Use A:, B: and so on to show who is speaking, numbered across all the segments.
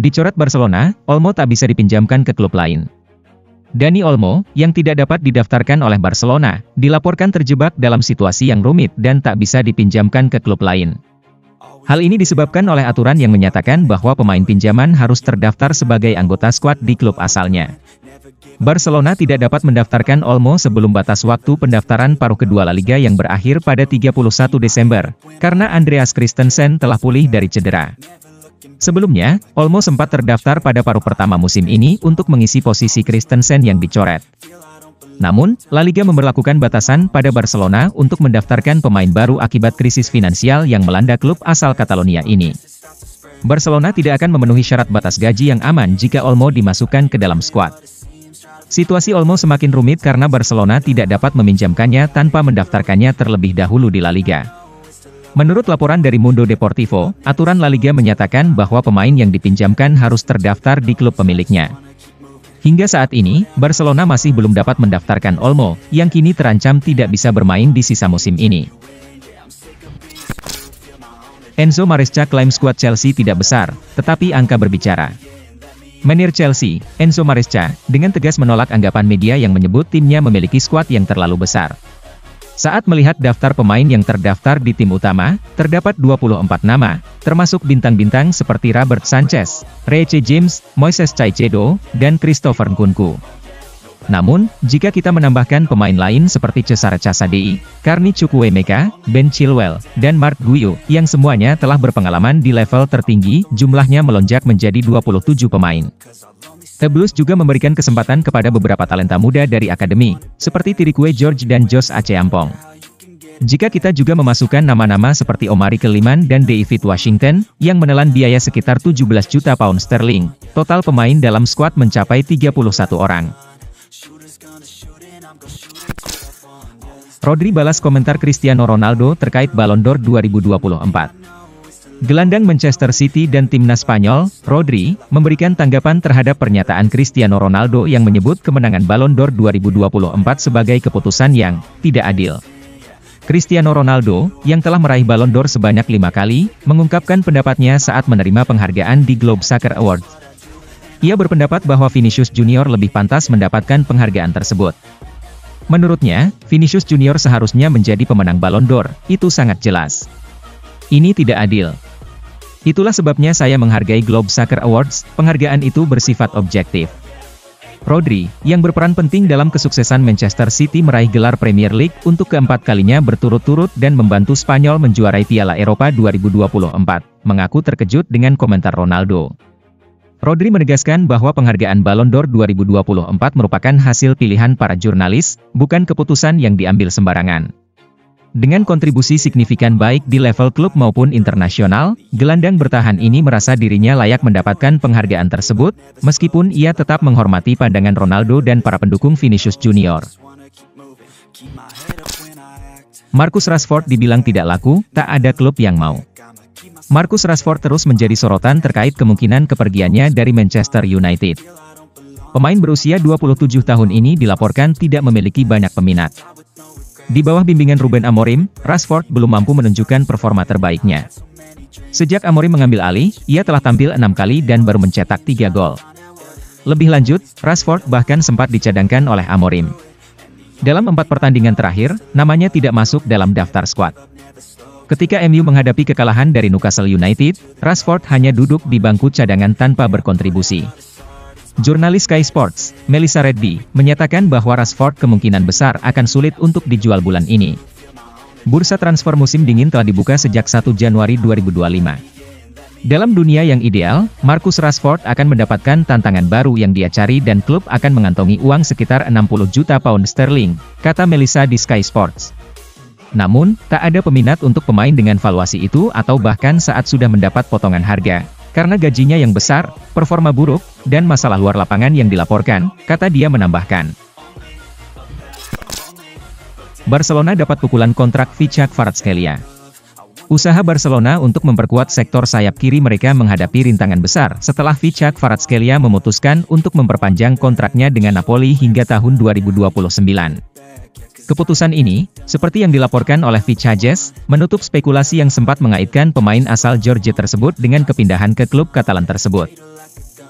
A: Dicoret Barcelona, Olmo tak bisa dipinjamkan ke klub lain. Dani Olmo, yang tidak dapat didaftarkan oleh Barcelona, dilaporkan terjebak dalam situasi yang rumit dan tak bisa dipinjamkan ke klub lain. Hal ini disebabkan oleh aturan yang menyatakan bahwa pemain pinjaman harus terdaftar sebagai anggota skuad di klub asalnya. Barcelona tidak dapat mendaftarkan Olmo sebelum batas waktu pendaftaran paruh kedua La Liga yang berakhir pada 31 Desember, karena Andreas Christensen telah pulih dari cedera. Sebelumnya, Olmo sempat terdaftar pada paruh pertama musim ini untuk mengisi posisi Christensen yang dicoret. Namun, La Liga memberlakukan batasan pada Barcelona untuk mendaftarkan pemain baru akibat krisis finansial yang melanda klub asal Catalonia ini. Barcelona tidak akan memenuhi syarat batas gaji yang aman jika Olmo dimasukkan ke dalam skuad. Situasi Olmo semakin rumit karena Barcelona tidak dapat meminjamkannya tanpa mendaftarkannya terlebih dahulu di La Liga. Menurut laporan dari Mundo Deportivo, aturan La Liga menyatakan bahwa pemain yang dipinjamkan harus terdaftar di klub pemiliknya. Hingga saat ini, Barcelona masih belum dapat mendaftarkan Olmo, yang kini terancam tidak bisa bermain di sisa musim ini. Enzo Maresca klaim skuad Chelsea tidak besar, tetapi angka berbicara. Manajer Chelsea, Enzo Maresca, dengan tegas menolak anggapan media yang menyebut timnya memiliki skuad yang terlalu besar. Saat melihat daftar pemain yang terdaftar di tim utama, terdapat 24 nama, termasuk bintang-bintang seperti Robert Sanchez, Reece James, Moises Caicedo, dan Christopher Nkunku. Namun, jika kita menambahkan pemain lain seperti Cesare Casadei, Carney Chukwuemeka, Ben Chilwell, dan Marc Guiu, yang semuanya telah berpengalaman di level tertinggi, jumlahnya melonjak menjadi 27 pemain. The Blues juga memberikan kesempatan kepada beberapa talenta muda dari akademi, seperti Tirique George dan Josh Acheampong. Jika kita juga memasukkan nama-nama seperti Omari Keliman dan David Washington, yang menelan biaya sekitar 17 juta pound sterling, total pemain dalam skuad mencapai 31 orang. Rodri balas komentar Cristiano Ronaldo terkait Ballon d'Or 2024. Gelandang Manchester City dan timnas Spanyol, Rodri, memberikan tanggapan terhadap pernyataan Cristiano Ronaldo yang menyebut kemenangan Ballon d'Or 2024 sebagai keputusan yang tidak adil. Cristiano Ronaldo, yang telah meraih Ballon d'Or sebanyak 5 kali, mengungkapkan pendapatnya saat menerima penghargaan di Globe Soccer Awards. Ia berpendapat bahwa Vinicius Junior lebih pantas mendapatkan penghargaan tersebut. Menurutnya, Vinicius Junior seharusnya menjadi pemenang Ballon d'Or, itu sangat jelas. Ini tidak adil. Itulah sebabnya saya menghargai Globe Soccer Awards, penghargaan itu bersifat objektif. Rodri, yang berperan penting dalam kesuksesan Manchester City meraih gelar Premier League untuk keempat kalinya berturut-turut dan membantu Spanyol menjuarai Piala Eropa 2024, mengaku terkejut dengan komentar Ronaldo. Rodri menegaskan bahwa penghargaan Ballon d'Or 2024 merupakan hasil pilihan para jurnalis, bukan keputusan yang diambil sembarangan. Dengan kontribusi signifikan baik di level klub maupun internasional, gelandang bertahan ini merasa dirinya layak mendapatkan penghargaan tersebut, meskipun ia tetap menghormati pandangan Ronaldo dan para pendukung Vinicius Junior. Marcus Rashford dibilang tidak laku, tak ada klub yang mau. Marcus Rashford terus menjadi sorotan terkait kemungkinan kepergiannya dari Manchester United. Pemain berusia 27 tahun ini dilaporkan tidak memiliki banyak peminat. Di bawah bimbingan Ruben Amorim, Rashford belum mampu menunjukkan performa terbaiknya. Sejak Amorim mengambil alih, ia telah tampil 6 kali dan baru mencetak 3 gol. Lebih lanjut, Rashford bahkan sempat dicadangkan oleh Amorim. Dalam 4 pertandingan terakhir, namanya tidak masuk dalam daftar skuad. Ketika MU menghadapi kekalahan dari Newcastle United, Rashford hanya duduk di bangku cadangan tanpa berkontribusi. Jurnalis Sky Sports, Melissa Reddy, menyatakan bahwa Rashford kemungkinan besar akan sulit untuk dijual bulan ini. Bursa transfer musim dingin telah dibuka sejak 1 Januari 2025. Dalam dunia yang ideal, Marcus Rashford akan mendapatkan tantangan baru yang dia cari dan klub akan mengantongi uang sekitar 60 juta pound sterling, kata Melissa di Sky Sports. Namun, tak ada peminat untuk pemain dengan valuasi itu atau bahkan saat sudah mendapat potongan harga. Karena gajinya yang besar, performa buruk, dan masalah luar lapangan yang dilaporkan, kata dia menambahkan. Barcelona dapat pukulan kontrak Fichac Kvaratskhelia. Usaha Barcelona untuk memperkuat sektor sayap kiri mereka menghadapi rintangan besar setelah Fichac Kvaratskhelia memutuskan untuk memperpanjang kontraknya dengan Napoli hingga tahun 2029. Keputusan ini, seperti yang dilaporkan oleh Fichajes, menutup spekulasi yang sempat mengaitkan pemain asal Georgia tersebut dengan kepindahan ke klub Katalan tersebut.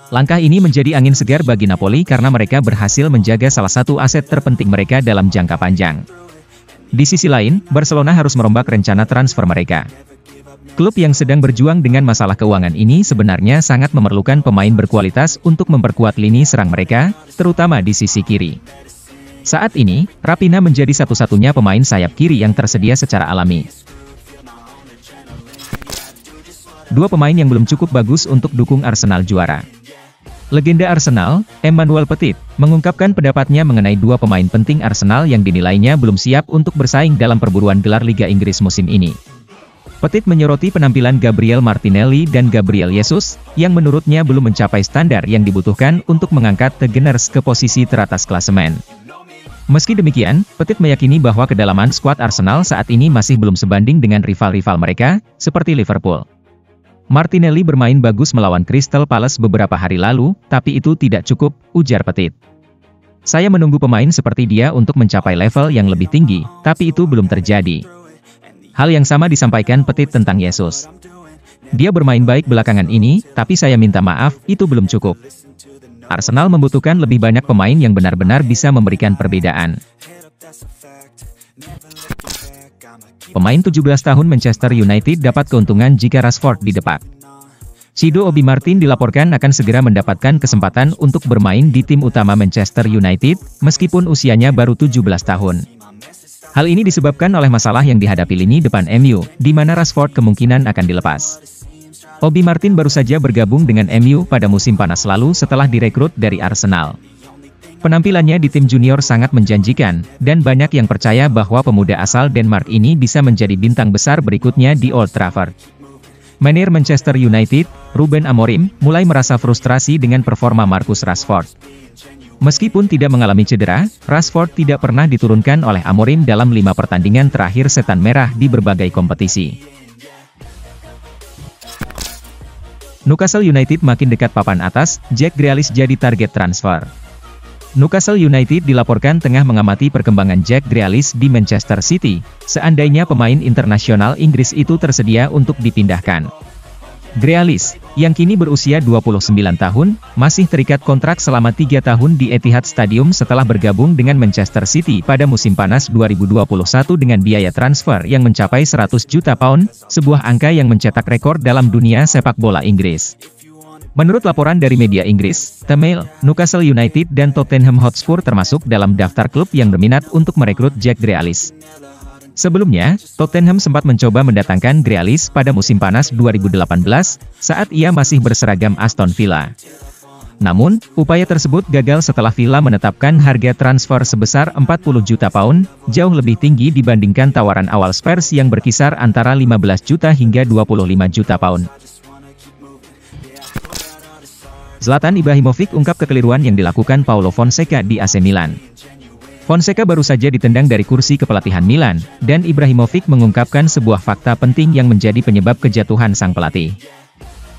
A: Langkah ini menjadi angin segar bagi Napoli karena mereka berhasil menjaga salah satu aset terpenting mereka dalam jangka panjang. Di sisi lain, Barcelona harus merombak rencana transfer mereka. Klub yang sedang berjuang dengan masalah keuangan ini sebenarnya sangat memerlukan pemain berkualitas untuk memperkuat lini serang mereka, terutama di sisi kiri. Saat ini, Raphinha menjadi satu-satunya pemain sayap kiri yang tersedia secara alami. Dua pemain yang belum cukup bagus untuk dukung Arsenal juara. Legenda Arsenal, Emmanuel Petit, mengungkapkan pendapatnya mengenai dua pemain penting Arsenal yang dinilainya belum siap untuk bersaing dalam perburuan gelar Liga Inggris musim ini. Petit menyoroti penampilan Gabriel Martinelli dan Gabriel Jesus, yang menurutnya belum mencapai standar yang dibutuhkan untuk mengangkat The Gunners ke posisi teratas klasemen. Meski demikian, Petit meyakini bahwa kedalaman skuad Arsenal saat ini masih belum sebanding dengan rival-rival mereka, seperti Liverpool. Martinelli bermain bagus melawan Crystal Palace beberapa hari lalu, tapi itu tidak cukup, ujar Petit. Saya menunggu pemain seperti dia untuk mencapai level yang lebih tinggi, tapi itu belum terjadi. Hal yang sama disampaikan Petit tentang Jesus. Dia bermain baik belakangan ini, tapi saya minta maaf, itu belum cukup. Arsenal membutuhkan lebih banyak pemain yang benar-benar bisa memberikan perbedaan. Pemain 17 tahun Manchester United dapat keuntungan jika Rashford didepak. Cido Obi Martin dilaporkan akan segera mendapatkan kesempatan untuk bermain di tim utama Manchester United, meskipun usianya baru 17 tahun. Hal ini disebabkan oleh masalah yang dihadapi lini depan MU, di mana Rashford kemungkinan akan dilepas. Obi Martin baru saja bergabung dengan MU pada musim panas lalu setelah direkrut dari Arsenal. Penampilannya di tim junior sangat menjanjikan, dan banyak yang percaya bahwa pemuda asal Denmark ini bisa menjadi bintang besar berikutnya di Old Trafford. Manajer Manchester United, Ruben Amorim, mulai merasa frustrasi dengan performa Marcus Rashford. Meskipun tidak mengalami cedera, Rashford tidak pernah diturunkan oleh Amorim dalam 5 pertandingan terakhir setan merah di berbagai kompetisi. Newcastle United makin dekat papan atas, Jack Grealish jadi target transfer. Newcastle United dilaporkan tengah mengamati perkembangan Jack Grealish di Manchester City, seandainya pemain internasional Inggris itu tersedia untuk dipindahkan. Grealish, yang kini berusia 29 tahun, masih terikat kontrak selama 3 tahun di Etihad Stadium setelah bergabung dengan Manchester City pada musim panas 2021 dengan biaya transfer yang mencapai 100 juta pound, sebuah angka yang mencetak rekor dalam dunia sepak bola Inggris. Menurut laporan dari media Inggris, The Mail, Newcastle United dan Tottenham Hotspur termasuk dalam daftar klub yang berminat untuk merekrut Jack Grealish. Sebelumnya, Tottenham sempat mencoba mendatangkan Grealish pada musim panas 2018, saat ia masih berseragam Aston Villa. Namun, upaya tersebut gagal setelah Villa menetapkan harga transfer sebesar 40 juta pound, jauh lebih tinggi dibandingkan tawaran awal Spurs yang berkisar antara 15 juta hingga 25 juta pound. Zlatan Ibrahimovic ungkap kekeliruan yang dilakukan Paulo Fonseca di AC Milan. Fonseca baru saja ditendang dari kursi kepelatihan Milan, dan Ibrahimovic mengungkapkan sebuah fakta penting yang menjadi penyebab kejatuhan sang pelatih.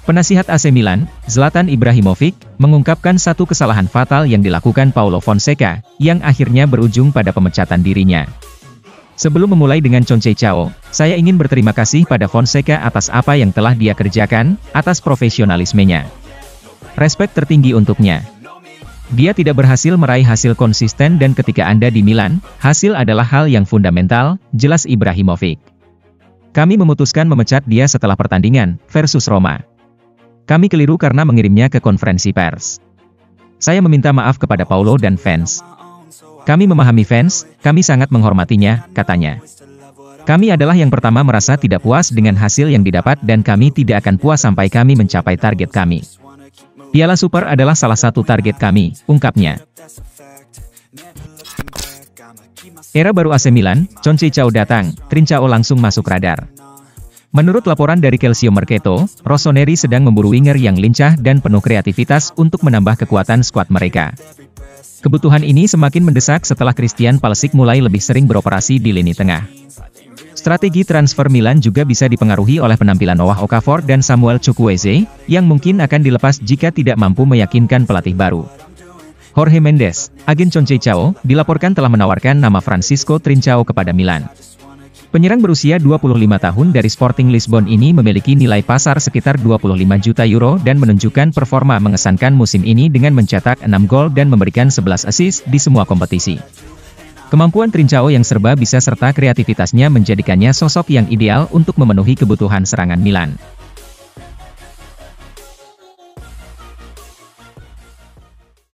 A: Penasihat AC Milan, Zlatan Ibrahimovic, mengungkapkan satu kesalahan fatal yang dilakukan Paulo Fonseca, yang akhirnya berujung pada pemecatan dirinya. Sebelum memulai dengan Conceição, saya ingin berterima kasih pada Fonseca atas apa yang telah dia kerjakan, atas profesionalismenya. Respek tertinggi untuknya. Dia tidak berhasil meraih hasil konsisten dan ketika Anda di Milan, hasil adalah hal yang fundamental, jelas Ibrahimovic. Kami memutuskan memecat dia setelah pertandingan, versus Roma. Kami keliru karena mengirimnya ke konferensi pers. Saya meminta maaf kepada Paulo dan fans. Kami memahami fans, kami sangat menghormatinya, katanya. Kami adalah yang pertama merasa tidak puas dengan hasil yang didapat dan kami tidak akan puas sampai kami mencapai target kami. Piala Super adalah salah satu target kami, ungkapnya. Era baru AC Milan, Conceição datang, Trincão langsung masuk radar. Menurut laporan dari Calcio Mercato, Rossoneri sedang memburu winger yang lincah dan penuh kreativitas untuk menambah kekuatan skuad mereka. Kebutuhan ini semakin mendesak setelah Christian Pulisic mulai lebih sering beroperasi di lini tengah. Strategi transfer Milan juga bisa dipengaruhi oleh penampilan Noah Okafor dan Samuel Chukwueze, yang mungkin akan dilepas jika tidak mampu meyakinkan pelatih baru. Jorge Mendes, agen Conceição, dilaporkan telah menawarkan nama Francisco Trincão kepada Milan. Penyerang berusia 25 tahun dari Sporting Lisbon ini memiliki nilai pasar sekitar 25 juta euro dan menunjukkan performa mengesankan musim ini dengan mencetak 6 gol dan memberikan 11 assist di semua kompetisi. Kemampuan Trincao yang serba bisa serta kreativitasnya menjadikannya sosok yang ideal untuk memenuhi kebutuhan serangan Milan.